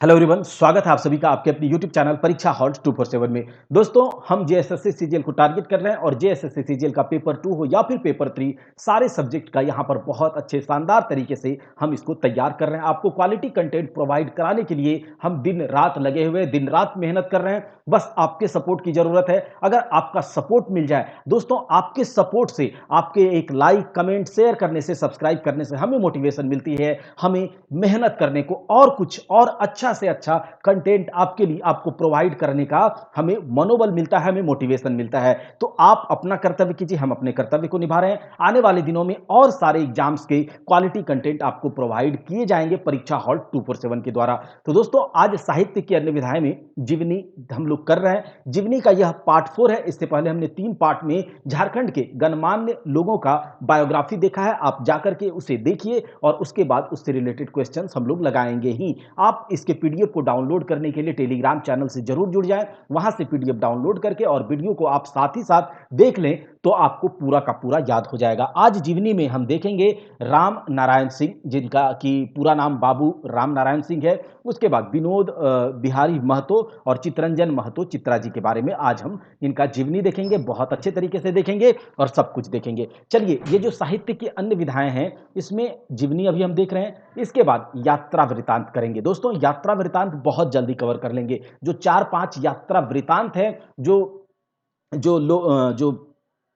Hello everyone, स्वागत है आप सभी का आपके अपने यूट्यूब चैनल परीक्षा हॉल्ट 247 में। दोस्तों, हम जेएसएससी सीजीएल को टारगेट कर रहे हैं और जेएसएससी सीजीएल का पेपर 2 हो या फिर पेपर 3, सारे सब्जेक्ट का यहाँ पर बहुत अच्छे शानदार तरीके से हम इसको तैयार कर रहे हैं। आपको क्वालिटी कंटेंट प्रोवाइड कराने के लिए हम दिन रात लगे हुए, दिन रात मेहनत कर रहे हैं। बस आपके सपोर्ट की जरूरत है। अगर आपका सपोर्ट मिल जाए दोस्तों, आपके सपोर्ट से, आपके एक लाइक, कमेंट, शेयर करने से, सब्सक्राइब करने से हमें मोटिवेशन मिलती है, हमें मेहनत करने को और कुछ और अच्छा से अच्छा कंटेंट आपके लिए आपको प्रोवाइड करने का हमें मनोबल मिलता है, हमें मोटिवेशन मिलता है। तो आप अपना कर्तव्य कीजिए, हम अपने कर्तव्य को निभा रहे हैं। आने वाले दिनों में और सारे एग्जाम्स के क्वालिटी कंटेंट आपको प्रोवाइड किए जाएंगे परीक्षा हॉल 247 के द्वारा। तो दोस्तों, आज साहित्य की अन्य विधाएं में जीवनी हम लोग कर रहे हैं। जीवनी का यह पार्ट 4 है। इससे पहले हमने 3 पार्ट में झारखंड के गणमान्य लोगों का बायोग्राफी देखा है। आप जाकर के उसे देखिए और उसके बाद उससे रिलेटेड क्वेश्चंस हम लोग लगाएंगे ही। आप इसके पीडीएफ को डाउनलोड करने के लिए टेलीग्राम चैनल से जरूर जुड़ जाएं। वहां से पीडीएफ डाउनलोड करके और वीडियो को आप साथ ही साथ देख लें तो आपको पूरा का पूरा याद हो जाएगा। आज जीवनी में हम देखेंगे राम नारायण सिंह, जिनका की पूरा नाम बाबू राम नारायण सिंह है। उसके बाद विनोद बिहारी महतो और चितरंजन महतो चित्रा जी के बारे में आज हम इनका जीवनी देखेंगे, बहुत अच्छे तरीके से देखेंगे और सब कुछ देखेंगे। चलिए, ये जो साहित्य की अन्य विधाएं हैं, इसमें जीवनी अभी हम देख रहे हैं। इसके बाद यात्रा वृतांत करेंगे। दोस्तों, यात्रा वृतांत बहुत जल्दी कवर कर लेंगे। जो 4-5 यात्रा वृतांत है, जो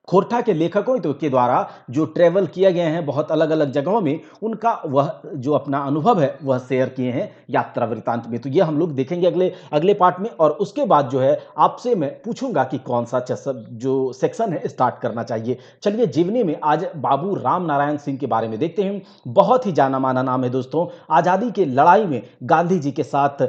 खोरठा के लेखकों के द्वारा जो ट्रेवल किए गए हैं बहुत अलग अलग जगहों में, उनका वह जो अपना अनुभव है वह शेयर किए हैं यात्रा वृतांत में। तो ये हम लोग देखेंगे अगले अगले पार्ट में। और उसके बाद जो है आपसे मैं पूछूंगा कि कौन सा जो सेक्शन है स्टार्ट करना चाहिए। चलिए, जीवनी में आज बाबू राम नारायण सिंह के बारे में देखते हैं। बहुत ही जाना माना नाम है दोस्तों। आजादी की लड़ाई में गांधी जी के साथ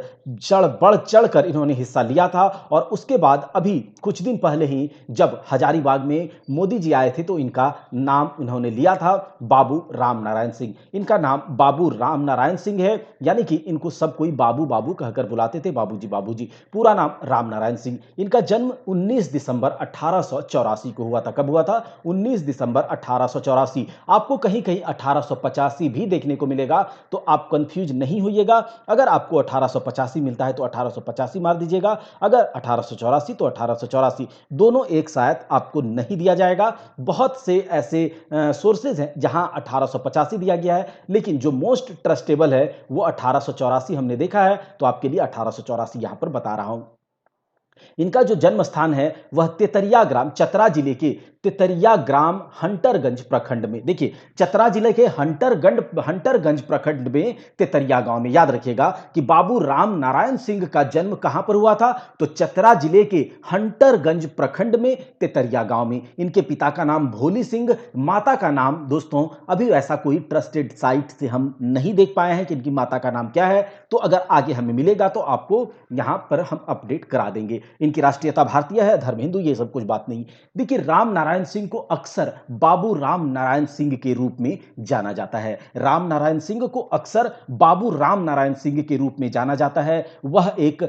बढ़ चढ़ कर इन्होंने हिस्सा लिया था। और उसके बाद अभी कुछ दिन पहले ही जब हजारीबाग में मोदी जी आए थे तो इनका नाम इन्होंने लिया था बाबू राम नारायण सिंह। इनका नाम बाबू राम नारायण सिंह है, यानी कि इनको सब कोई बाबू बाबू कहकर बुलाते थे, बाबूजी बाबूजी। पूरा नाम राम नारायण सिंह। इनका जन्म 19 दिसंबर 1884 को हुआ था। कब हुआ था? 19 दिसंबर 1884। आपको कहीं कहीं 1885 भी देखने को मिलेगा, तो आप कंफ्यूज नहीं होइएगा। अगर आपको 1885 मिलता है तो 1885 मार दीजिएगा, अगर 1884 तो 1884। दोनों एक साथ आपको नहीं दिया जाएगा। बहुत से ऐसे सोर्सेज हैं जहां 1885 दिया गया है, लेकिन जो मोस्ट ट्रस्टेबल है वो 1884 हमने देखा है, तो आपके लिए 1884 यहां पर बता रहा हूं। इनका जो जन्म स्थान है वह तेतरिया ग्राम, चतरा जिले के तेतरिया ग्राम, हंटरगंज प्रखंड में। देखिए, चतरा जिले के हंटरगंज प्रखंड में तेतरिया गांव में। याद रखिएगा कि बाबू राम नारायण सिंह का जन्म कहां पर हुआ था? तो चतरा जिले के हंटरगंज प्रखंड में तेतरिया गांव में। इनके पिता का नाम भोली सिंह, माता का नाम दोस्तों अभी ऐसा कोई ट्रस्टेड साइट से हम नहीं देख पाए हैं कि इनकी माता का नाम क्या है। तो अगर आगे हमें मिलेगा तो आपको यहां पर हम अपडेट करा देंगे। इनकी राष्ट्रीयता भारतीय है, धर्म हिंदू, ये सब कुछ बात नहीं। देखिए, राम नारायण सिंह को अक्सर बाबू राम नारायण सिंह के रूप में जाना जाता है। राम नारायण सिंह को अक्सर बाबू राम नारायण सिंह के रूप में जाना जाता है। वह एक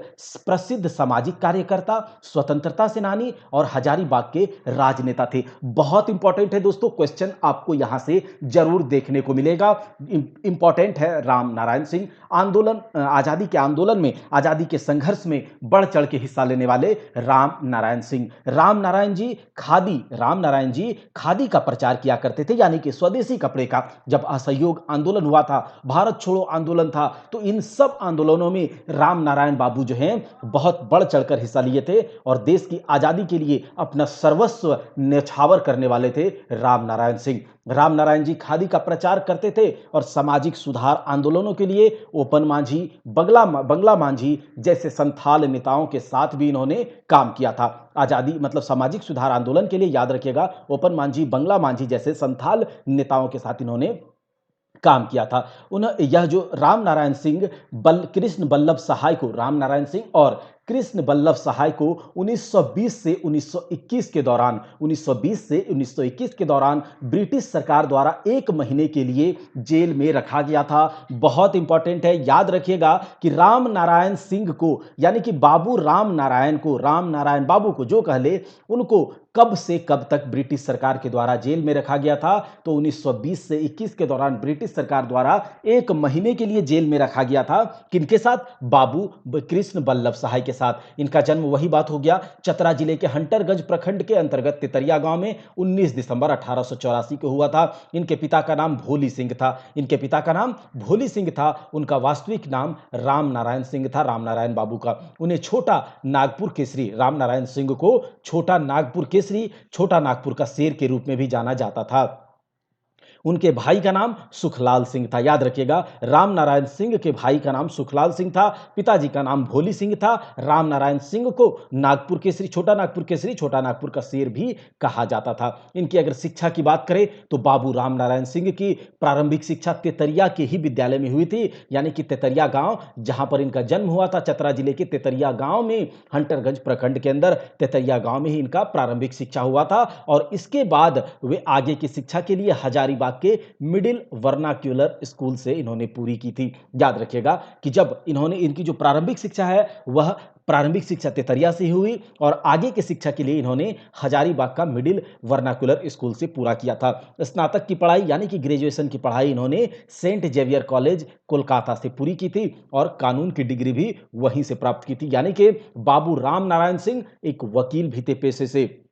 प्रसिद्ध सामाजिक कार्यकर्ता, स्वतंत्रता सेनानी और हजारीबाग के राजनेता थे। बहुत इंपॉर्टेंट है दोस्तों, क्वेश्चन आपको यहां से जरूर देखने को मिलेगा। इंपॉर्टेंट है राम नारायण सिंह। आंदोलन, आजादी के आंदोलन में, आजादी के संघर्ष में बढ़ चढ़ के हिस्सा लेने वाले राम नारायण सिंह। राम नारायण जी खादी का प्रचार किया करते थे, यानी कि स्वदेशी कपड़े का। जब असहयोग आंदोलन हुआ था, भारत छोड़ो आंदोलन था, तो इन सब आंदोलनों में राम नारायण बाबू जो हैं बहुत बढ़ चढ़कर हिस्सा लिए थे और देश की आजादी के लिए अपना सर्वस्व न्यौछावर करने वाले थे राम नारायण सिंह। राम नारायण जी खादी का प्रचार करते थे और सामाजिक सुधार आंदोलनों के लिए ओपन मांझी, बंगला मांझी जैसे संथाल नेताओं के साथ भी इन्होंने काम किया था। आजादी मतलब सामाजिक सुधार आंदोलन के लिए, याद रखिएगा, ओपन मांझी, बंगला मांझी जैसे संथाल नेताओं के साथ इन्होंने काम किया था। यह जो राम नारायण सिंह कृष्ण बल्लभ सहाय को राम नारायण सिंह और कृष्ण बल्लभ सहाय को 1920 से 1921 के दौरान 1920 से 1921 के दौरान ब्रिटिश सरकार द्वारा 1 महीने के लिए जेल में रखा गया था। बहुत इंपॉर्टेंट है, याद रखिएगा कि राम नारायण सिंह को, यानी कि बाबू राम नारायण को, राम नारायण बाबू को जो कह ले, उनको कब से कब तक ब्रिटिश सरकार के द्वारा जेल में रखा गया था? तो 1920 से 21 के दौरान ब्रिटिश सरकार द्वारा 1 महीने के लिए जेल में रखा गया था। किनके साथ? बाबू कृष्ण बल्लभ सहाय के साथ। इनका जन्म वही बात हो गया, चतरा जिले के हंटरगंज प्रखंड के अंतर्गत तितरिया गांव में 19 दिसंबर 1884 को हुआ था। इनके पिता का नाम भोली सिंह था। इनके पिता का नाम भोली सिंह था। उनका वास्तविक नाम राम नारायण सिंह था, राम नारायण बाबू का। उन्हें छोटा नागपुर केसरी, राम नारायण सिंह को छोटा नागपुर केसरी, छोटा नागपुर का शेर के रूप में भी जाना जाता था। उनके भाई का नाम सुखलाल सिंह था। याद रखिएगा, राम नारायण सिंह के भाई का नाम सुखलाल सिंह था, पिताजी का नाम भोली सिंह था। राम नारायण सिंह को नागपुर केसरी, छोटा नागपुर केसरी, छोटा नागपुर का शेर भी कहा जाता था। इनकी अगर शिक्षा की बात करें तो बाबू राम नारायण सिंह की प्रारंभिक शिक्षा तेतरिया के ही विद्यालय में हुई थी, यानी कि तेतरिया गांव जहां पर इनका जन्म हुआ था, चतरा जिले के तेतरिया गांव में, हंटरगंज प्रखंड के अंदर तेतरिया गांव में ही इनका प्रारंभिक शिक्षा हुआ था। और इसके बाद वे आगे की शिक्षा के लिए हजारीबाग के मिडिल वर्नाक्यूलर स्कूल से इन्होंने पूरी की थी। याद रखिएगा कि जब इन्होंने, इनकी जो प्रारंभिक शिक्षा है वह प्रारंभिक शिक्षा तेतरिया से हुई और आगे की शिक्षा के लिए इन्होंने हजारीबाग का मिडिल वर्नाकुलर स्कूल से पूरा किया था। स्नातक की पढ़ाई यानी कि ग्रेजुएशन की पढ़ाई इन्होंने सेंट जेवियर कॉलेज कोलकाता से पूरी की थी और कानून की डिग्री भी वहीं से प्राप्त की थी। यानी कि बाबू राम नारायण सिंह एक वकील भी थे पेशे से।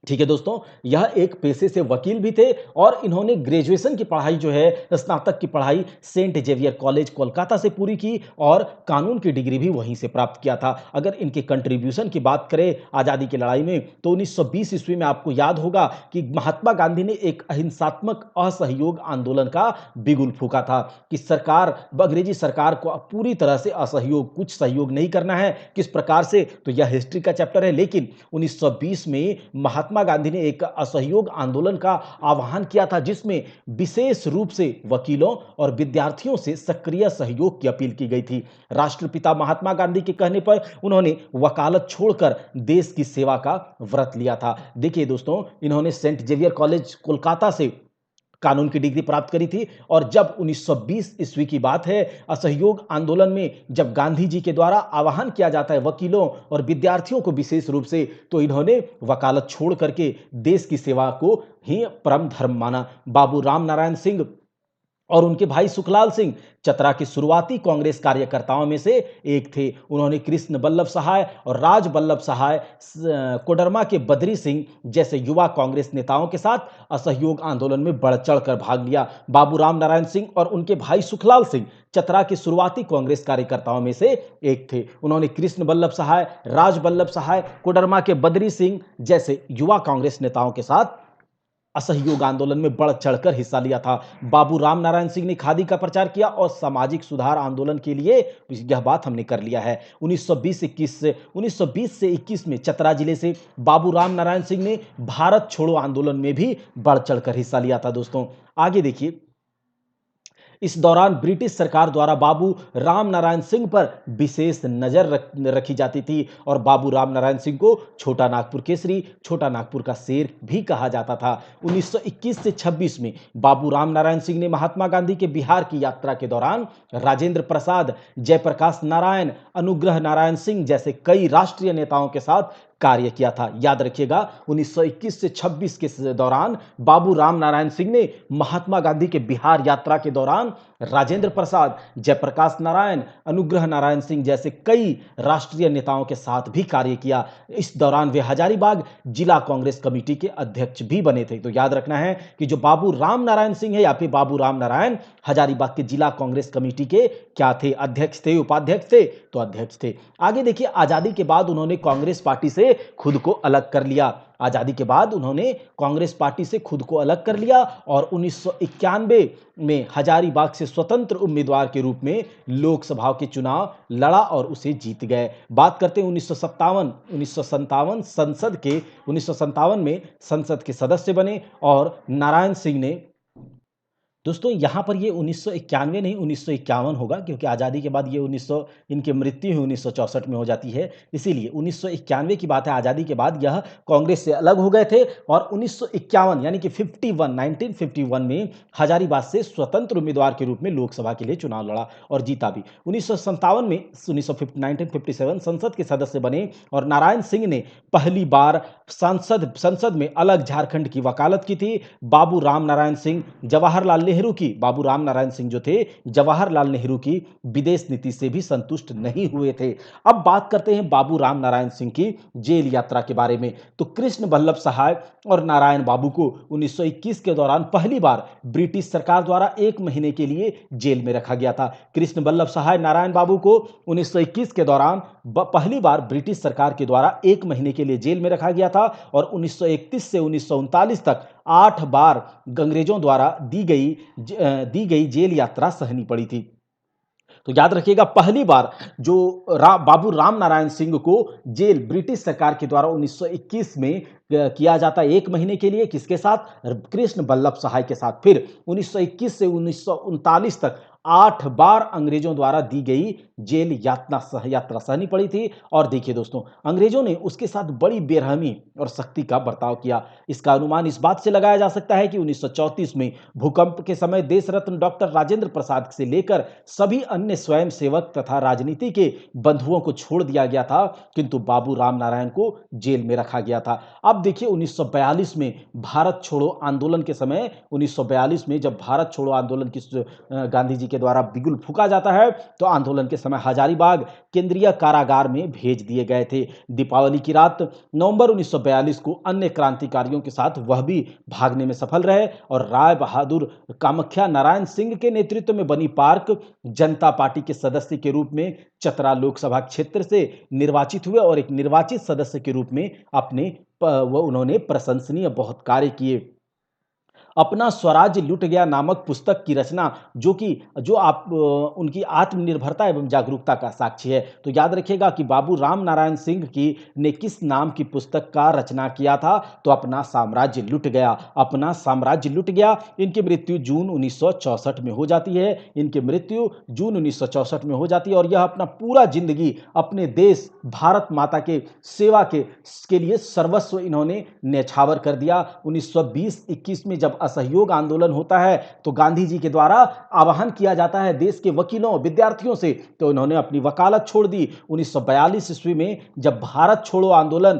ठीक है दोस्तों, यह एक पेशे से वकील भी थे और इन्होंने ग्रेजुएशन की पढ़ाई जो है, स्नातक की पढ़ाई सेंट जेवियर कॉलेज कोलकाता से पूरी की और कानून की डिग्री भी वहीं से प्राप्त किया था। अगर इनके कंट्रीब्यूशन की बात करें आज़ादी की लड़ाई में तो 1920 ईस्वी में आपको याद होगा कि महात्मा गांधी ने एक अहिंसात्मक असहयोग आंदोलन का बिगुल फूंका था कि सरकार, अंग्रेजी सरकार को पूरी तरह से असहयोग, कुछ सहयोग नहीं करना है। किस प्रकार से? तो यह हिस्ट्री का चैप्टर है, लेकिन 1920 में महात्मा गांधी ने एक असहयोग आंदोलन का आह्वान किया था जिसमें विशेष रूप से वकीलों और विद्यार्थियों से सक्रिय सहयोग की अपील की गई थी। राष्ट्रपिता महात्मा गांधी के कहने पर उन्होंने वकालत छोड़कर देश की सेवा का व्रत लिया था। देखिए दोस्तों, इन्होंने सेंट जेवियर कॉलेज कोलकाता से कानून की डिग्री प्राप्त करी थी और जब 1920 ईस्वी की बात है, असहयोग आंदोलन में जब गांधी जी के द्वारा आह्वान किया जाता है वकीलों और विद्यार्थियों को विशेष रूप से, तो इन्होंने वकालत छोड़ करके देश की सेवा को ही परम धर्म माना। बाबू राम नारायण सिंह और उनके भाई सुखलाल सिंह चतरा के शुरुआती कांग्रेस कार्यकर्ताओं में से एक थे। उन्होंने कृष्ण बल्लभ सहाय और राज बल्लभ सहाय, कोडरमा के बद्री सिंह जैसे युवा कांग्रेस नेताओं के साथ असहयोग आंदोलन में बढ़ चढ़कर भाग लिया। बाबू राम नारायण सिंह और उनके भाई सुखलाल सिंह चतरा के शुरुआती कांग्रेस कार्यकर्ताओं में से एक थे। उन्होंने कृष्ण बल्लभ सहाय, राज बल्लभ सहाय, कोडरमा के बद्री सिंह जैसे युवा कांग्रेस नेताओं के साथ असहयोग आंदोलन में बढ़ चढ़कर हिस्सा लिया था। बाबू राम नारायण सिंह ने खादी का प्रचार किया और सामाजिक सुधार आंदोलन के लिए, यह बात हमने कर लिया है। 1920 से 21 में चतरा जिले से बाबू राम नारायण सिंह ने भारत छोड़ो आंदोलन में भी बढ़ चढ़कर हिस्सा लिया था। दोस्तों आगे देखिए, इस दौरान ब्रिटिश सरकार द्वारा बाबू राम नारायण सिंह पर विशेष नजर रखी जाती थी और बाबू राम नारायण सिंह को छोटा नागपुर केसरी, छोटा नागपुर का शेर भी कहा जाता था। 1921 से 26 में बाबू राम नारायण सिंह ने महात्मा गांधी के बिहार की यात्रा के दौरान राजेंद्र प्रसाद, जयप्रकाश नारायण, अनुग्रह नारायण सिंह जैसे कई राष्ट्रीय नेताओं के साथ कार्य किया था। याद रखिएगा, 1921 से 26 के दौरान बाबू राम नारायण सिंह ने महात्मा गांधी के बिहार यात्रा के दौरान राजेंद्र प्रसाद, जयप्रकाश नारायण, अनुग्रह नारायण सिंह जैसे कई राष्ट्रीय नेताओं के साथ भी कार्य किया। इस दौरान वे हजारीबाग जिला कांग्रेस कमेटी के अध्यक्ष भी बने थे। तो याद रखना है कि जो बाबू राम नारायण सिंह है या फिर बाबू राम नारायण हजारीबाग के जिला कांग्रेस कमेटी के क्या थे? अध्यक्ष थे, उपाध्यक्ष थे? तो अध्यक्ष थे। आगे देखिए, आजादी के बाद उन्होंने कांग्रेस पार्टी से खुद को अलग कर लिया। आजादी के बाद उन्होंने कांग्रेस पार्टी से खुद को अलग कर लिया और 1991 में हजारीबाग से स्वतंत्र उम्मीदवार के रूप में लोकसभा के चुनाव लड़ा और उसे जीत गए। बात करते हैं 1957 1957 में संसद के सदस्य बने और नारायण सिंह ने दोस्तों यहाँ पर ये 1991 नहीं 1951 होगा, क्योंकि आज़ादी के बाद ये 1900 इनकी मृत्यु ही 1964 में हो जाती है। इसीलिए 1991 की बात है, आज़ादी के बाद यह कांग्रेस से अलग हो गए थे और 1951 यानी कि 1951 में हजारीबाग से स्वतंत्र उम्मीदवार के रूप में लोकसभा के लिए चुनाव लड़ा और जीता भी। 1957 में 1957 संसद के सदस्य बने और नारायण सिंह ने पहली बार संसद में अलग झारखंड की वकालत की थी। बाबू राम नारायण सिंह जो थे, जवाहरलाल नेहरू की विदेश नीति से भी संतुष्ट नहीं हुए थे। अब बात करते हैं बाबू राम नारायण सिंह की जेल यात्रा के बारे में। तो कृष्ण बल्लभ सहाय और नारायण बाबू को 1921 के दौरान पहली बार ब्रिटिश सरकार द्वारा 1 महीने के लिए जेल में रखा गया था। कृष्ण बल्लभ सहाय, नारायण बाबू को 1921 के दौरान पहली बार ब्रिटिश सरकार के द्वारा 1 महीने के लिए जेल में रखा गया था और 1931 से 1939 तक 8 बार अंग्रेजों द्वारा दी गई जेल यात्रा सहनी पड़ी थी। तो याद रखिएगा, पहली बार जो बाबू राम नारायण सिंह को जेल ब्रिटिश सरकार के द्वारा 1921 में किया जाता 1 महीने के लिए, किसके साथ? कृष्ण बल्लभ सहाय के साथ। फिर 1921 से 1939 तक 8 बार अंग्रेजों द्वारा दी गई जेल यात्रा सहनी पड़ी थी। और देखिए दोस्तों, अंग्रेजों ने उसके साथ बड़ी बेरहमी और सख्ती का बर्ताव किया। इसका अनुमान इस बात से लगाया जा सकता है कि 1934 में भूकंप के समय देश रत्न डॉक्टर राजेंद्र प्रसाद से लेकर सभी अन्य स्वयं सेवक तथा राजनीति के बंधुओं को छोड़ दिया गया था, किंतु बाबू राम नारायण को जेल में रखा गया था। अब देखिए 1942 में भारत छोड़ो आंदोलन के समय, 1942 में जब भारत छोड़ो आंदोलन की गांधी जी के द्वारा बिगुल फूंका जाता है, तो आंदोलन के समय हजारीबाग केंद्रीय कारागार में भेज दिए गए थे। दीपावली की रात नवंबर 1942 को अन्य क्रांतिकारियों के साथ वह भी भागने में सफल रहे और राय बहादुर कामाख्या नारायण सिंह के नेतृत्व में बनी पार्क जनता पार्टी के सदस्य के रूप में चतरा लोकसभा क्षेत्र से निर्वाचित हुए और एक निर्वाचित सदस्य के रूप में उन्होंने प्रशंसनीय बहुत कार्य किए। अपना स्वराज्य लुट गया नामक पुस्तक की रचना, उनकी आत्मनिर्भरता एवं जागरूकता का साक्षी है। तो याद रखिएगा कि बाबू राम नारायण सिंह की ने किस नाम की पुस्तक का रचना किया था? तो अपना साम्राज्य लुट गया। अपना साम्राज्य लुट गया। इनकी मृत्यु जून 1964 में हो जाती है। हो जाती है और यह अपना पूरा जिंदगी अपने देश भारत माता के सेवा के लिए सर्वस्व इन्होंने न्यौछावर कर दिया। 1920-21 में जब असहयोग आंदोलन होता है तो गांधी जी के द्वारा आह्वान किया जाता है देश के वकीलों विद्यार्थियों से, तो इन्होंने अपनी वकालत छोड़ दी। 1942 ईस्वी में जब भारत छोड़ो आंदोलन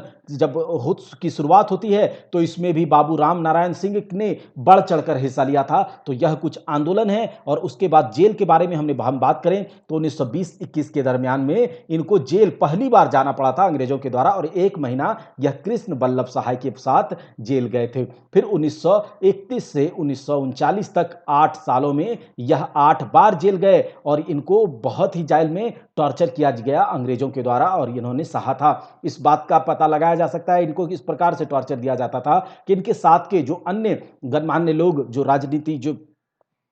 की शुरुआत होती है, तो इसमें भी बाबू राम नारायण सिंह ने बढ़ चढ़कर हिस्सा लिया था। तो यह कुछ आंदोलन है। और उसके बाद जेल के बारे में हम बात करें तो 1920-21 के दरमियान में इनको जेल पहली बार जाना पड़ा था अंग्रेजों के द्वारा और 1 महीना यह कृष्ण बल्लभ सहाय के साथ जेल गए थे। फिर 1931 से 1939 तक 8 सालों में यह 8 बार जेल गए और इनको बहुत ही जेल में टॉर्चर किया गया अंग्रेजों के द्वारा और इन्होंने सहा था। इस बात का पता लगाया जा सकता है इनको किस प्रकार से टॉर्चर दिया जाता था कि इनके साथ के जो अन्य गणमान्य लोग, जो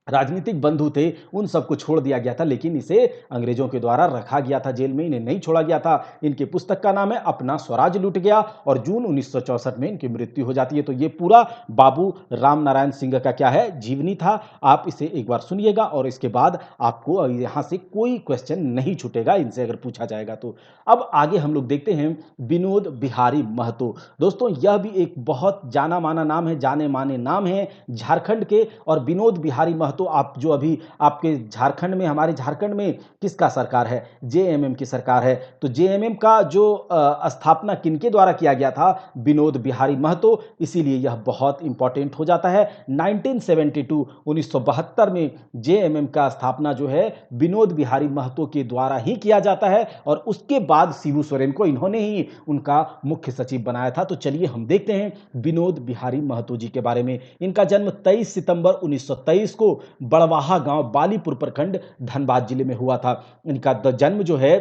राजनीतिक बंधु थे, उन सबको छोड़ दिया गया था, लेकिन इसे अंग्रेजों के द्वारा रखा गया था जेल में, इन्हें नहीं छोड़ा गया था। इनकी पुस्तक का नाम है अपना स्वराज लुट गया और जून 1964 में इनकी मृत्यु हो जाती है। तो ये पूरा बाबू राम नारायण सिंह का क्या है, जीवनी था। आप इसे एक बार सुनिएगा और इसके बाद आपको यहां से कोई क्वेश्चन नहीं छूटेगा इनसे अगर पूछा जाएगा तो। अब आगे हम लोग देखते हैं विनोद बिहारी महतो। दोस्तों यह भी एक बहुत जाना माना नाम है, जाने माने नाम है झारखंड के। और विनोद बिहारी महतो, आप जो अभी आपके झारखंड में, हमारे झारखंड में किसका सरकार है? जेएमएम की सरकार है। तो जेएमएम का जो स्थापना किनके द्वारा किया गया था? विनोद बिहारी महतो। इसीलिए यह बहुत इंपॉर्टेंट हो जाता है। 1972 में जेएमएम का स्थापना जो है विनोद बिहारी महतो के द्वारा ही किया जाता है और उसके बाद शिबू सोरेन को इन्होंने ही उनका मुख्य सचिव बनाया था। तो चलिए हम देखते हैं विनोद बिहारी महतो जी के बारे में। इनका जन्म 23 सितंबर 1923 को बड़वाहा गांव, बालीपुर प्रखंड, धनबाद जिले में हुआ था। इनका जन्म जो है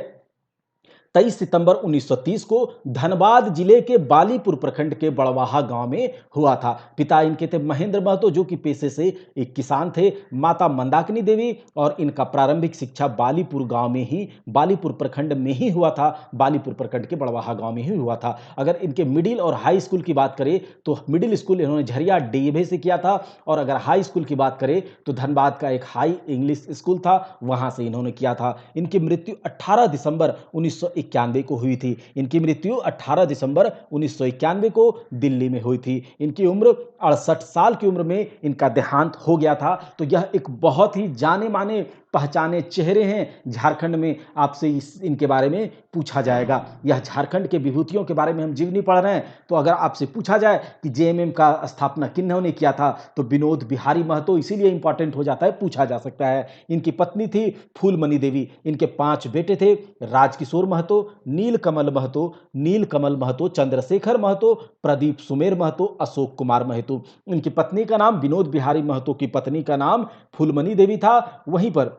23 सितंबर 1930 को धनबाद जिले के बालीपुर प्रखंड के बड़वाहा गांव में हुआ था। पिता इनके थे महेंद्र महतो, जो कि पेशे से एक किसान थे। माता मंदाकिनी देवी, और इनका प्रारंभिक शिक्षा बालीपुर गांव में ही, बालीपुर प्रखंड में ही हुआ था। बालीपुर प्रखंड के बड़वाहा गांव में ही हुआ था। अगर इनके मिडिल और हाई स्कूल की बात करें तो मिडिल स्कूल इन्होंने झरिया डीएवी से किया था, और अगर हाई स्कूल की बात करें तो धनबाद का एक हाई इंग्लिश स्कूल था, वहां से इन्होंने किया था। इनकी मृत्यु 18 दिसंबर 1991 को हुई थी। इनकी मृत्यु 18 दिसंबर 1991 को दिल्ली में हुई थी। इनकी उम्र 68 साल की उम्र में इनका देहांत हो गया था। तो यह एक बहुत ही जाने माने पहचाने चेहरे हैं झारखंड में। आपसे इनके बारे में पूछा जाएगा। यह झारखंड के विभूतियों के बारे में हम जीवनी पढ़ रहे हैं, तो अगर आपसे पूछा जाए कि जेएमएम का स्थापना किन्होंने किया था, तो विनोद बिहारी महतो, इसीलिए इंपॉर्टेंट हो जाता है, पूछा जा सकता है। इनकी पत्नी थी फूलमणि देवी। इनके 5 बेटे थे, राजकिशोर महतो, नीलकमल महतो, चंद्रशेखर महतो, प्रदीप सुमेर महतो, अशोक कुमार महतो। इनकी पत्नी का नाम विनोद बिहारी महतो की पत्नी का नाम फूलमणि देवी था। वहीं पर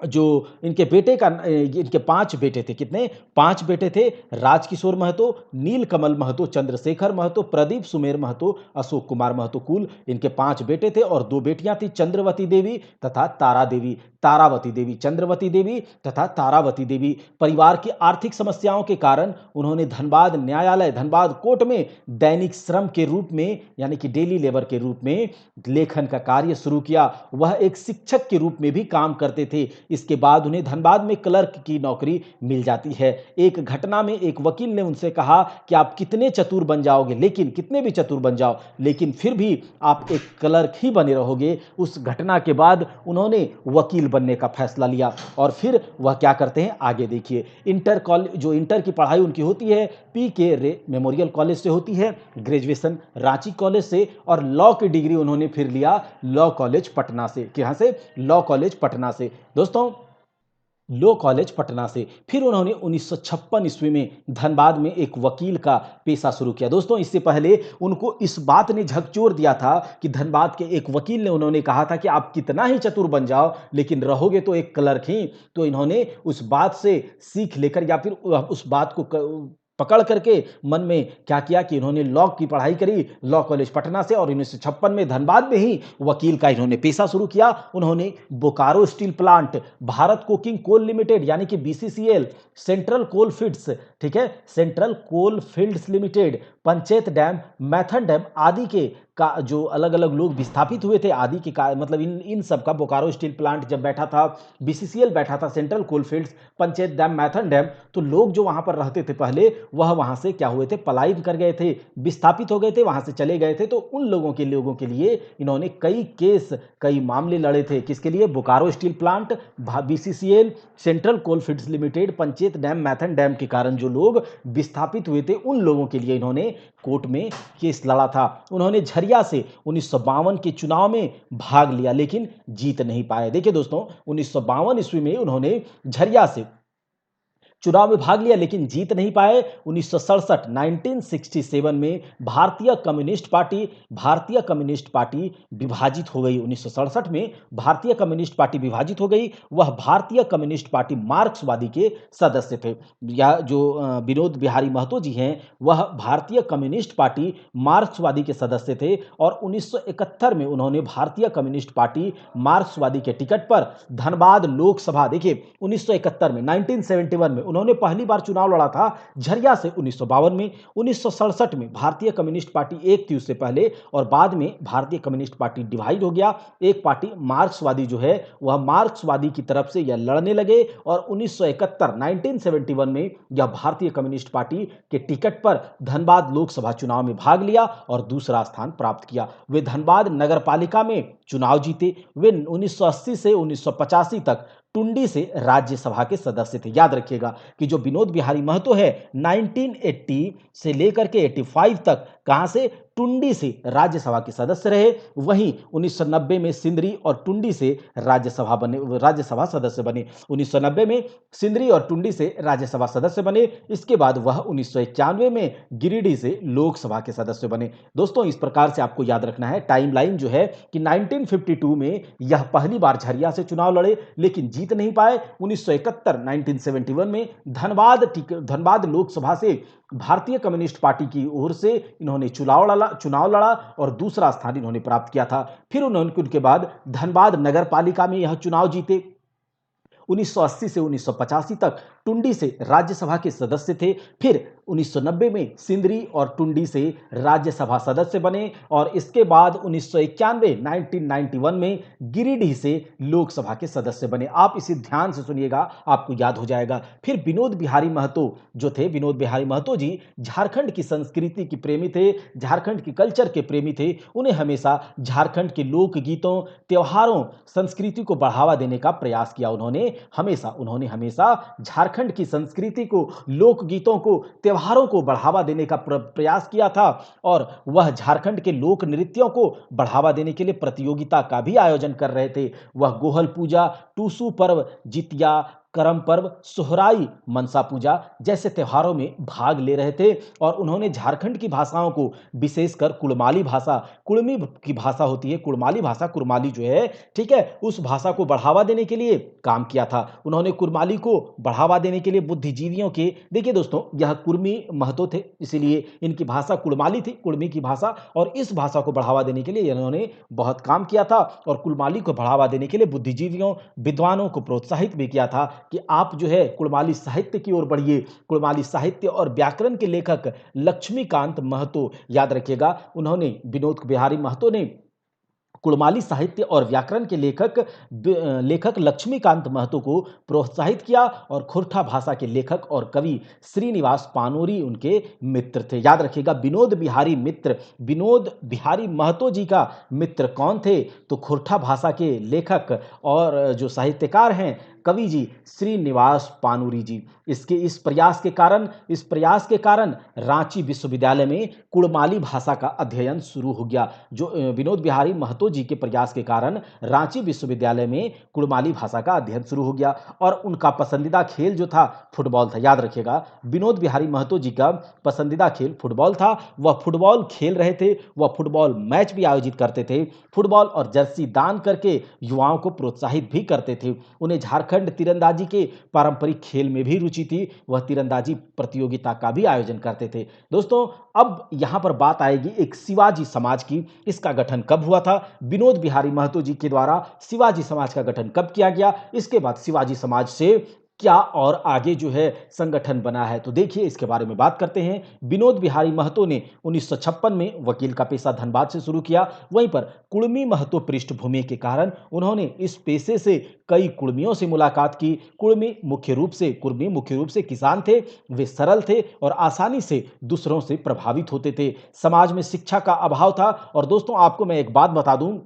जो इनके बेटे का, इनके 5 बेटे थे, कितने? 5 बेटे थे। राजकिशोर महतो, नीलकमल महतो, चंद्रशेखर महतो, प्रदीप सुमेर महतो, अशोक कुमार महतो। कुल इनके 5 बेटे थे और 2 बेटियां थी, चंद्रवती देवी तथा तारावती देवी, चंद्रवती देवी तथा तारावती देवी। परिवार की आर्थिक समस्याओं के कारण उन्होंने धनबाद न्यायालय, धनबाद कोर्ट में दैनिक श्रम के रूप में, यानी कि डेली लेबर के रूप में लेखन का कार्य शुरू किया। वह एक शिक्षक के रूप में भी काम करते थे। इसके बाद उन्हें धनबाद में क्लर्क की नौकरी मिल जाती है। एक घटना में एक वकील ने उनसे कहा कि आप कितने चतुर बन जाओगे, लेकिन कितने भी चतुर बन जाओ, लेकिन फिर भी आप एक क्लर्क ही बने रहोगे। उस घटना के बाद उन्होंने वकील बनने का फैसला लिया, और फिर वह क्या करते हैं आगे देखिए। इंटर की पढ़ाई उनकी होती है पीके रे मेमोरियल कॉलेज से होती है, ग्रेजुएशन रांची कॉलेज से, और लॉ की डिग्री उन्होंने फिर लिया लॉ कॉलेज पटना से। कहां से? लॉ कॉलेज पटना से। दोस्तों, लॉ कॉलेज पटना से। फिर उन्होंने 1956 ईस्वी में धनबाद में एक वकील का पेशा शुरू किया। दोस्तों, इससे पहले उनको इस बात ने झकझोर दिया था कि धनबाद के एक वकील ने उन्होंने कहा था कि आप कितना ही चतुर बन जाओ, लेकिन रहोगे तो एक क्लर्क ही। तो इन्होंने उस बात से सीख लेकर, या फिर उस बात को पकड़ करके मन में क्या किया कि इन्होंने लॉ की पढ़ाई करी लॉ कॉलेज पटना से, और 1956 में धनबाद में ही वकील का इन्होंने पेशा शुरू किया। उन्होंने Bokaro steel plant, Bharat coking coal limited यानी कि बीसीसीएल, सेंट्रल कोल फील्ड्स, ठीक है, central coal fields limited, Panchayat dam, Maithon dam आदि के का जो अलग अलग लोग विस्थापित हुए थे, आदि के का मतलब इन सब का, बोकारो स्टील प्लांट जब बैठा था, बीसीसीएल बैठा था, central coal fields, Panchayat dam, Maithon dam, तो लोग जो वहां पर रहते थे पहले, वह वहां से क्या हुए थे? पलायन कर गए थे, विस्थापित हो गए थे, वहां से चले गए थे। तो उन लोगों के लिए इन्होंने कई केस, कई मामले लड़े थे। किसके लिए? Bokaro steel plant, BCCL, central coal fields limited, Panchayat dam, Maithon dam के कारण जो लोग विस्थापित हुए थे, उन लोगों के लिए इन्होंने कोर्ट में केस लड़ा था। उन्होंने झरिया से 1952 के चुनाव में भाग लिया, लेकिन जीत नहीं पाए। देखिए दोस्तों, 1952 ईस्वी में उन्होंने झरिया से चुनाव में भाग लिया, लेकिन जीत नहीं पाए। 1967 में भारतीय कम्युनिस्ट पार्टी विभाजित हो गई। 1967 में भारतीय कम्युनिस्ट पार्टी विभाजित हो गई। वह भारतीय कम्युनिस्ट पार्टी मार्क्सवादी के सदस्य थे। या जो विनोद बिहारी महतो जी हैं, वह भारतीय कम्युनिस्ट पार्टी मार्क्सवादी के सदस्य थे, और 1971 में उन्होंने भारतीय कम्युनिस्ट पार्टी मार्क्सवादी के टिकट पर धनबाद लोकसभा, देखिए 1971 में, 1971 में उन्होंने पहली बार चुनाव लड़ा था झरिया से। 1952 में, 1967 में भारतीय कम्युनिस्ट पार्टी एक थी उससे पहले, और बाद में भारतीय कम्युनिस्ट पार्टी डिवाइड हो गया। एक पार्टी मार्क्सवादी जो है, वह मार्क्सवादी की तरफ से यह लड़ने लगे, और 1971 में यह भारतीय कम्युनिस्ट पार्टी के टिकट पर धनबाद लोकसभा चुनाव में भाग लिया और दूसरा स्थान प्राप्त किया। वे धनबाद नगर पालिका में चुनाव जीते। वे 1980 से 1985 तक टुंडी से राज्यसभा के सदस्य थे। याद रखिएगा कि जो विनोद बिहारी महतो है, 1980 से लेकर के 85 तक कहां से? टुंडी से राज्यसभा के सदस्य रहे। वहीं 1990 में सिंदरी और टुंडी से राज्यसभा सदस्य बने। 1990 में सिंदरी और टुंडी से राज्यसभा सदस्य बने। इसके बाद वह 1991 में गिरिडीह से लोकसभा के सदस्य बने। दोस्तों, इस प्रकार से आपको याद रखना है टाइमलाइन जो है कि 1952 में यह पहली बार झरिया से चुनाव लड़े लेकिन जीत नहीं पाए। 1971 में धनबाद लोकसभा से भारतीय कम्युनिस्ट पार्टी की ओर से इन्होंने चुनाव लड़ा और दूसरा स्थान इन्होंने प्राप्त किया था। फिर उनके बाद धनबाद नगर पालिका में यह चुनाव जीते। 1980 से 1985 तक टुंडी से राज्यसभा के सदस्य थे। फिर 1990 में सिंदरी और टुंडी से राज्यसभा सदस्य बने और इसके बाद 1991 में गिरिडीह से लोकसभा के सदस्य बने। आप इसे ध्यान से सुनिएगा, आपको याद हो जाएगा। फिर विनोद बिहारी महतो जी झारखंड की संस्कृति के प्रेमी थे, झारखंड की कल्चर के प्रेमी थे। उन्हें हमेशा झारखंड के लोकगीतों, त्योहारों, संस्कृति को बढ़ावा देने का प्रयास किया। उन्होंने हमेशा झारखंड की संस्कृति को, लोकगीतों को, त्योहारों को बढ़ावा देने का प्रयास किया था और वह झारखंड के लोक नृत्यों को बढ़ावा देने के लिए प्रतियोगिता का भी आयोजन कर रहे थे। वह गोहल पूजा, टूसू पर्व, जितिया, करम पर्व, सोहराई, मनसा पूजा जैसे त्योहारों में भाग ले रहे थे और उन्होंने झारखंड की भाषाओं को, विशेषकर कुड़माली भाषा, कुड़मी की भाषा होती है, कुड़माली भाषा, कुड़माली जो है, ठीक है, उस भाषा को बढ़ावा देने के लिए काम किया था। उन्होंने कुड़माली को बढ़ावा देने के लिए बुद्धिजीवियों के, देखिए दोस्तों, यह कुर्मी महतो थे, इसीलिए इनकी भाषा कुड़माली थी, कुड़मी की भाषा, और इस भाषा को बढ़ावा देने के लिए इन्होंने बहुत काम किया था और कुड़माली को बढ़ावा देने के लिए बुद्धिजीवियों, विद्वानों को प्रोत्साहित भी किया था कि आप जो है कुड़माली साहित्य की ओर बढ़िए। कुड़माली साहित्य और व्याकरण के लेखक लक्ष्मीकांत महतो, याद रखिएगा, उन्होंने, विनोद बिहारी महतो ने कुड़माली साहित्य और व्याकरण के लेखक लक्ष्मीकांत महतो को प्रोत्साहित किया और खुरठा भाषा के लेखक और कवि श्रीनिवास पानोरी उनके मित्र थे। याद रखिएगा, विनोद बिहारी महतो जी का मित्र कौन थे? तो खुरठा भाषा के लेखक और जो साहित्यकार हैं, कवि जी, श्रीनिवास पानूरी जी। इस प्रयास के कारण रांची विश्वविद्यालय में कुड़माली भाषा का अध्ययन शुरू हो गया। जो विनोद बिहारी महतो जी के प्रयास के कारण रांची विश्वविद्यालय में कुड़माली भाषा का अध्ययन शुरू हो गया और उनका पसंदीदा खेल जो था फुटबॉल था। याद रखिएगा, विनोद बिहारी महतो जी का पसंदीदा खेल फुटबॉल था। वह फुटबॉल खेल रहे थे, वह फुटबॉल मैच भी आयोजित करते थे, फुटबॉल और जर्सी दान करके युवाओं को प्रोत्साहित भी करते थे। उन्हें झारखंड तीरंदाजी के पारंपरिक खेल में भी रुचि थी, वह तीरंदाजी प्रतियोगिता का भी आयोजन करते थे। दोस्तों, अब यहां पर बात आएगी एक शिवाजी समाज की। इसका गठन कब हुआ था? विनोद बिहारी महतो जी के द्वारा शिवाजी समाज का गठन कब किया गया? इसके बाद शिवाजी समाज से क्या और आगे जो है संगठन बना है, तो देखिए इसके बारे में बात करते हैं। विनोद बिहारी महतो ने 1956 में वकील का पेशा धनबाद से शुरू किया। वहीं पर कुड़मी महतो पृष्ठभूमि के कारण उन्होंने इस पेशे से कई कुड़मियों से मुलाकात की। कुड़मी मुख्य रूप से किसान थे, वे सरल थे और आसानी से दूसरों से प्रभावित होते थे। समाज में शिक्षा का अभाव था और दोस्तों, आपको मैं एक बात बता दूं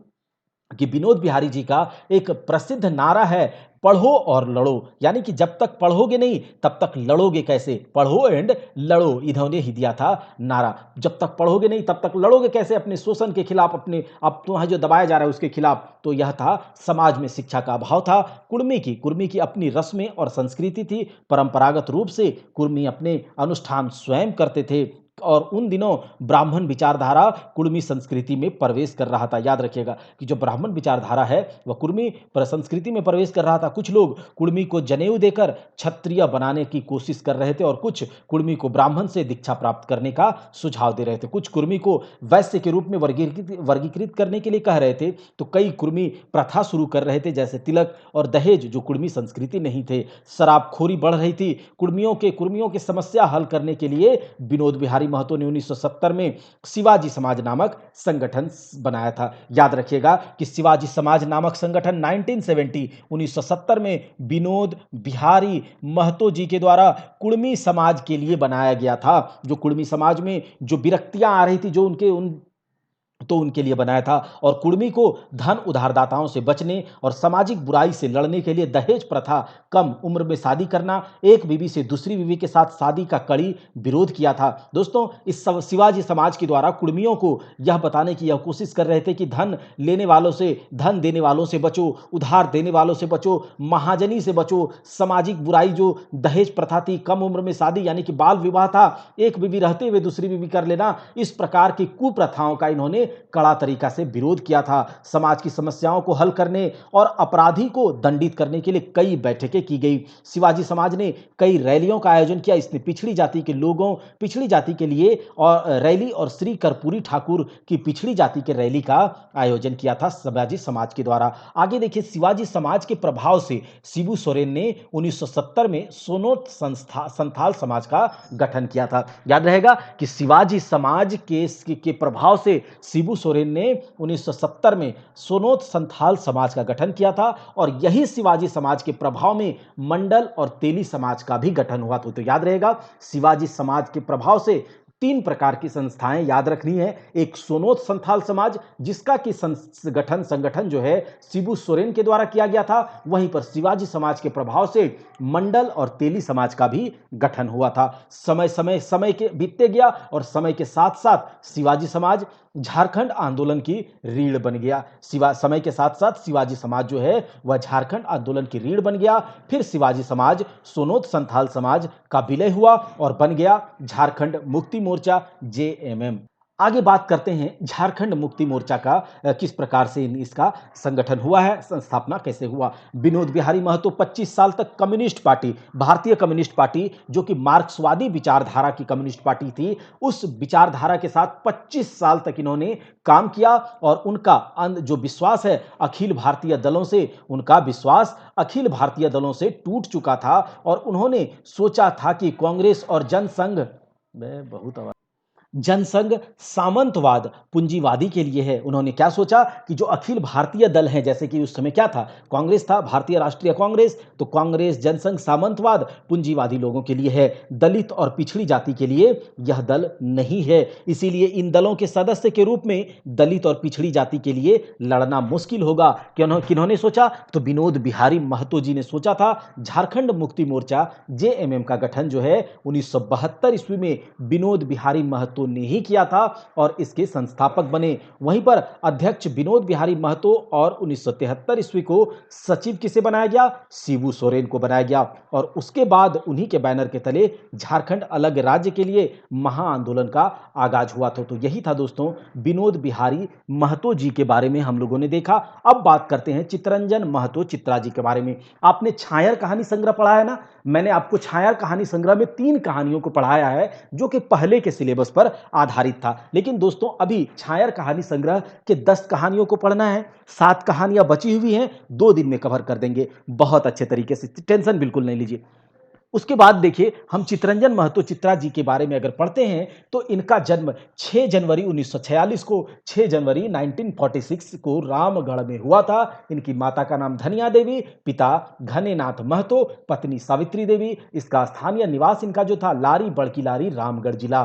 कि विनोद बिहारी जी का एक प्रसिद्ध नारा है, पढ़ो और लड़ो। यानी कि जब तक पढ़ोगे नहीं तब तक लड़ोगे कैसे? पढ़ो एंड लड़ो, इन्होंने ही दिया था नारा। जब तक पढ़ोगे नहीं तब तक लड़ोगे कैसे? अपने शोषण के खिलाफ, अपने अब तुम्हें जो दबाया जा रहा है उसके खिलाफ। तो यह था, समाज में शिक्षा का अभाव था। कुर्मी की अपनी रस्में और संस्कृति थी। परंपरागत रूप से कुर्मी अपने अनुष्ठान स्वयं करते थे और उन दिनों ब्राह्मण विचारधारा कुड़मी संस्कृति में प्रवेश कर रहा था। याद रखिएगा कि जो ब्राह्मण विचारधारा है वह कुड़मी संस्कृति में प्रवेश कर रहा था। कुछ लोग कुड़मी को जनेऊ देकर क्षत्रिय बनाने की कोशिश कर रहे थे और कुछ कुड़मी को ब्राह्मण से दीक्षा प्राप्त करने का सुझाव दे रहे थे। कुछ कुड़मी को वैश्य के रूप में वर्गीकृत करने के लिए कह रहे थे, तो कई कुड़मी प्रथा शुरू कर रहे थे, जैसे तिलक और दहेज, जो कुड़मी संस्कृति नहीं थे। शराबखोरी बढ़ रही थी। कुड़मियों की समस्या हल करने के लिए विनोद बिहारी महतो ने 1970 में शिवाजी समाज नामक संगठन बनाया था। याद रखिएगा कि शिवाजी समाज नामक संगठन 1970 में विनोद बिहारी महतो जी के द्वारा कुड़मी समाज के लिए बनाया गया था। जो कुड़मी समाज में जो विरक्तियां आ रही थी, जो तो उनके लिए बनाया था। और कुर्मी को धन उधारदाताओं से बचने और सामाजिक बुराई से लड़ने के लिए दहेज प्रथा, कम उम्र में शादी करना, एक बीवी से दूसरी बीवी के साथ शादी का कड़ी विरोध किया था। दोस्तों, इस शिवाजी समाज के द्वारा कुर्मियों को यह बताने की यह कोशिश कर रहे थे कि धन लेने वालों से, धन देने वालों से बचो, उधार देने वालों से बचो, महाजनी से बचो, सामाजिक बुराई जो दहेज प्रथा थी, कम उम्र में शादी यानी कि बाल विवाह था, एक बीवी रहते हुए दूसरी बीवी कर लेना, इस प्रकार की कुप्रथाओं का इन्होंने कड़ा तरीका से विरोध किया था। समाज की समस्याओं को हल करने और अपराधी को दंडित करने के लिए कई बैठकें की गई। शिवाजी समाज ने कई रैलियों का आयोजन किया। इसने पिछड़ी जाति के लोगों, पिछड़ी जाति के लिए और रैली और श्री कर्पूरी ठाकुर की पिछड़ी जाति के रैली का आयोजन किया था शिवाजी समाज के द्वारा। आगे देखिए, शिवाजी समाज के प्रभाव से शिबू सोरेन ने 1970 में सोनोत संथाल समाज का गठन किया था। याद रहेगा कि शिवाजी समाज के प्रभाव से शिबू सोरेन ने 1970 में सोनोत संथाल समाज का गठन किया था और यही शिवाजी समाज के प्रभाव में मंडल और तेली समाज का भी गठन हुआ था। तो याद रहेगा, शिवाजी समाज के प्रभाव से तीन प्रकार की संस्थाएं याद रखनी है। एक सोनोत संथाल समाज, जिसका कि संगठन जो है शिबू सोरेन के द्वारा किया गया था। वहीं पर शिवाजी समाज के प्रभाव से मंडल और तेली समाज का भी गठन हुआ था। समय के बीतते गया और समय के साथ साथ शिवाजी समाज झारखंड आंदोलन की रीढ़ बन गया। समय के साथ साथ शिवाजी समाज जो है वह झारखंड आंदोलन की रीढ़ बन गया। फिर शिवाजी समाज सोनोत संथाल समाज का विलय हुआ और बन गया झारखंड मुक्ति मोर्चा, जेएमएम। आगे बात करते हैं झारखंड मुक्ति मोर्चा का, किस प्रकार से इसका संगठन हुआ है, संस्थापना कैसे हुआ। विनोद बिहारी महतो 25 साल तक कम्युनिस्ट पार्टी, भारतीय कम्युनिस्ट पार्टी जो कि मार्क्सवादी विचारधारा की कम्युनिस्ट पार्टी थी, उस विचारधारा के साथ 25 साल तक इन्होंने काम किया। और उनका जो विश्वास है अखिल भारतीय दलों से, उनका विश्वास अखिल भारतीय दलों से टूट चुका था और उन्होंने सोचा था कि कांग्रेस और जनसंघ जनसंघ सामंतवाद पूंजीवादी के लिए है। उन्होंने क्या सोचा कि जो अखिल भारतीय दल हैं, जैसे कि उस समय क्या था, कांग्रेस था, भारतीय राष्ट्रीय कांग्रेस, तो कांग्रेस जनसंघ सामंतवाद पूंजीवादी लोगों के लिए है, दलित और पिछड़ी जाति के लिए यह दल नहीं है। इसीलिए इन दलों के सदस्य के रूप में दलित और पिछड़ी जाति के लिए लड़ना मुश्किल होगा। किन्होंने सोचा, तो विनोद बिहारी महतो जी ने सोचा था झारखंड मुक्ति मोर्चा जेएमएम का गठन जो है 1972 ईस्वी में विनोद बिहारी महतो ने ही किया था और इसके संस्थापक बने। वहीं पर अध्यक्ष विनोद बिहारी महतो और 1973 ईस्वी को सचिव किसे बनाया गया, शिबू सोरेन को बनाया गया। और उसके बाद उन्हीं के बैनर के तले झारखंड अलग राज्य के लिए महाआंदोलन का आगाज हुआ था। तो यही था दोस्तों विनोद बिहारी महतो जी के बारे में हम लोगों ने देखा। अब बात करते हैं चित्तरंजन महतो चित्रा जी के बारे में। आपने छायर कहानी संग्रह पढ़ा है ना, मैंने आपको छायर कहानी संग्रह में 3 कहानियों को पढ़ाया है जो कि पहले के सिलेबस पर आधारित था। लेकिन दोस्तों अभी छायर कहानी संग्रह के 10 कहानियों को पढ़ना है, 7 कहानियां बची हुई हैं, 2 दिन में कवर कर देंगे बहुत अच्छे तरीके से, टेंशन बिल्कुल नहीं लीजिए। उसके बाद देखिए, हम चित्तरंजन महतो चित्रा जी के बारे में अगर पढ़ते हैं तो इनका जन्म 6 जनवरी 1946 को, 6 जनवरी 1946 को रामगढ़ में हुआ था। इनकी माता का नाम धनिया देवी, पिता घनेनाथ महतो, पत्नी सावित्री देवी। इसका स्थानीय निवास इनका जो था लारी बड़की लारी, रामगढ़ जिला।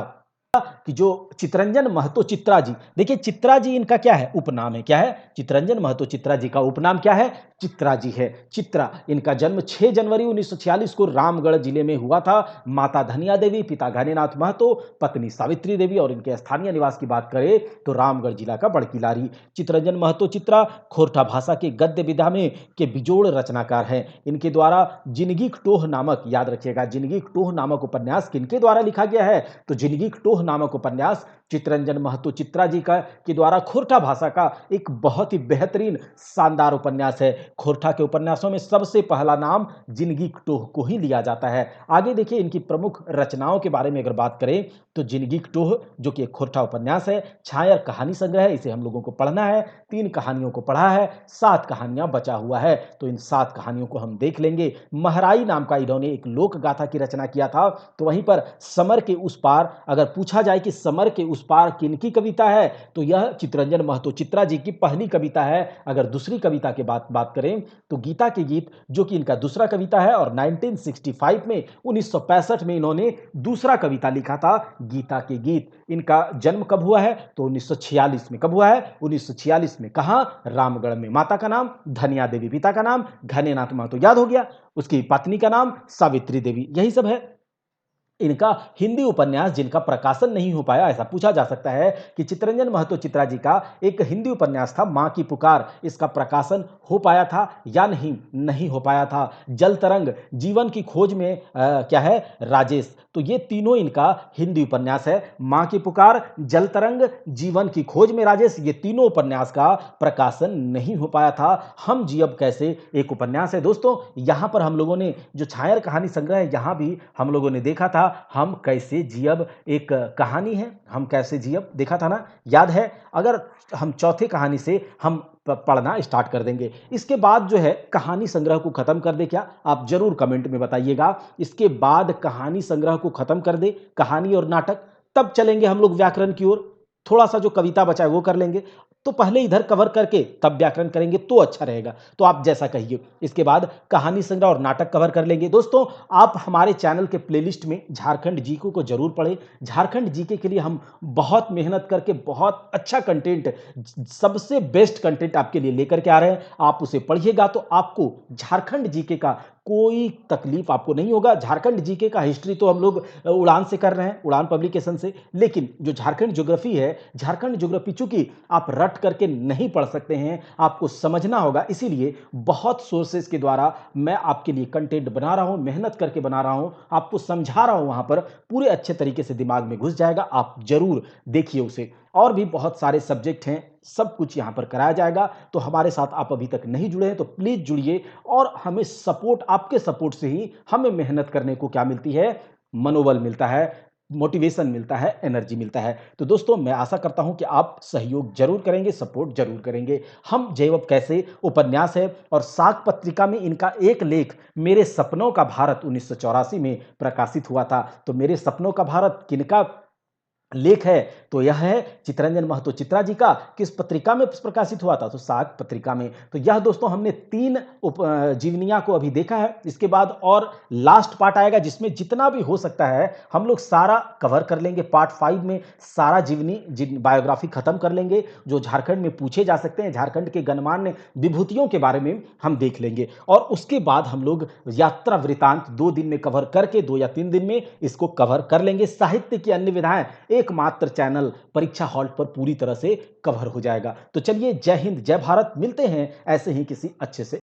कि जो चित्तरंजन महतो चित्रा जी, देखिए चित्रा जी इनका क्या है, उपनाम है। क्या है, चित्तरंजन महतो चित्रा जी का उपनाम क्या है, चित्रा जी है। चित्रा, इनका जन्म 6 जनवरी 1946 को रामगढ़ जिले में हुआ था। माता धनिया देवी, पिता घनेनाथ महतो, पत्नी सावित्री देवी। और इनके स्थानीय निवास की बात करें तो रामगढ़ जिला का बड़कीलारी। चित्तरंजन महतो चित्रा खोरठा भाषा के गद्य विधा में के बिजोड़ रचनाकार हैं। इनके द्वारा जिंदगी टोह नामक, याद रखिएगा, जिंदगी टोह नामक उपन्यास किनके द्वारा लिखा गया है, तो जिंदगी टोह नामक उपन्यास चित्तरंजन महतो चित्रा जी का के द्वारा खोरठा भाषा का एक बहुत ही बेहतरीन शानदार उपन्यास है। खोरठा के उपन्यासों में सबसे पहला नाम जिंदगी टोह को ही लिया जाता है। आगे देखिए, इनकी प्रमुख रचनाओं के बारे में अगर बात करें तो जिंदगी टोह जो कि एक खोरठा उपन्यास है, छायर कहानी संग्रह है, इसे हम लोगों को पढ़ना है। 3 कहानियों को पढ़ा है, 7 कहानियां बचा हुआ है, तो इन 7 कहानियों को हम देख लेंगे। महराई नाम का इन्होंने एक लोक गाथा की रचना किया था। तो वहीं पर समर के उस पार अगर पूछा जाए कि समर के उस पार किनकी कविता है, तो यह चित्तरंजन महतो चित्रा जी की पहली कविता है। अगर दूसरी कविता की बात करें तो गीता के गीत, जो कि इनका दूसरा कविता है, और 1965 में 1965 में इन्होंने दूसरा कविता लिखा था गीता के गीत। इनका जन्म कब हुआ है, तो 1946 में। कब हुआ है, 1946 में। कहां, रामगढ़ में। माता का नाम धनिया देवी, पिता का नाम घनेनाथ महतो, याद हो गया। उसकी पत्नी का नाम सावित्री देवी, यही सब है। इनका हिंदी उपन्यास जिनका प्रकाशन नहीं हो पाया, ऐसा पूछा जा सकता है कि चित्तरंजन महतो चित्रा जी का एक हिंदी उपन्यास था मां की पुकार, इसका प्रकाशन हो पाया था या नहीं, नहीं हो पाया था। जल तरंग, जीवन की खोज में क्या है, राजेश। तो ये तीनों इनका हिंदी उपन्यास है। मां की पुकार, जल तरंग, जीवन की खोज में राजेश, ये तीनों उपन्यास का प्रकाशन नहीं हो पाया था। हम जी अब कैसे एक उपन्यास है दोस्तों। यहां पर हम लोगों ने जो छायर कहानी संग्रह है, यहां भी हम लोगों ने देखा था हम कैसे जियब एक कहानी है। हम कैसे जियब देखा था ना, याद है। अगर हम चौथे कहानी से हम पढ़ना स्टार्ट कर देंगे, इसके बाद जो है कहानी संग्रह को खत्म कर दे क्या, आप जरूर कमेंट में बताइएगा। इसके बाद कहानी संग्रह को खत्म कर दे, कहानी और नाटक, तब चलेंगे हम लोग व्याकरण की ओर। थोड़ा सा जो कविता बचा है वो कर लेंगे, तो पहले इधर कवर करके तब व्याकरण करेंगे तो अच्छा रहेगा। तो आप जैसा कहिए। इसके बाद कहानी संग्रह और नाटक कवर कर लेंगे। दोस्तों, आप हमारे चैनल के प्लेलिस्ट में झारखंड जीके को जरूर पढ़ें। झारखंड जीके के लिए हम बहुत मेहनत करके बहुत अच्छा कंटेंट, सबसे बेस्ट कंटेंट आपके लिए लेकर के आ रहे हैं। आप उसे पढ़िएगा तो आपको झारखंड जीके का कोई तकलीफ आपको नहीं होगा। झारखंड जीके का हिस्ट्री तो हम लोग उड़ान से कर रहे हैं, उड़ान पब्लिकेशन से, लेकिन जो झारखंड ज्योग्राफी है, झारखंड ज्योग्राफी चूंकि आप रट करके नहीं पढ़ सकते हैं, आपको समझना होगा, इसीलिए बहुत सोर्सेज के द्वारा मैं आपके लिए कंटेंट बना रहा हूं, मेहनत करके बना रहा हूं, आपको समझा रहा हूं, वहां पर पूरे अच्छे तरीके से दिमाग में घुस जाएगा। आप जरूर देखिए उसे। और भी बहुत सारे सब्जेक्ट हैं, सब कुछ यहां पर कराया जाएगा। तो हमारे साथ आप अभी तक नहीं जुड़े हैं तो प्लीज जुड़िए, और हमें सपोर्ट, आपके सपोर्ट से ही हमें मेहनत करने को क्या मिलती है, मनोबल मिलता है, मोटिवेशन मिलता है, एनर्जी मिलता है। तो दोस्तों, मैं आशा करता हूं कि आप सहयोग जरूर करेंगे, सपोर्ट जरूर करेंगे। हम जैवब कैसे उपन्यास है, और साग पत्रिका में इनका एक लेख मेरे सपनों का भारत 1984 में प्रकाशित हुआ था। तो मेरे सपनों का भारत किनका लेख है, तो यह है चित्तरंजन महतो चित्रा जी का। किस पत्रिका में प्रकाशित हुआ था, तो साग पत्रिका में। तो यह दोस्तों हमने 3 जीवनियां को अभी देखा है। इसके बाद और लास्ट पार्ट आएगा जिसमें जितना भी हो सकता है हम लोग सारा कवर कर लेंगे। पार्ट 5 में सारा जीवनी बायोग्राफी खत्म कर लेंगे, जो झारखंड में पूछे जा सकते हैं, झारखंड के गणमान्य विभूतियों के बारे में हम देख लेंगे। और उसके बाद हम लोग यात्रा वृतांत 2 दिन में कवर करके, 2 या 3 दिन में इसको कवर कर लेंगे। साहित्य की अन्य विधाएं एकमात्र चैनल परीक्षा हॉल्ट पर पूरी तरह से कवर हो जाएगा। तो चलिए, जय हिंद, जय भारत। मिलते हैं ऐसे ही किसी अच्छे से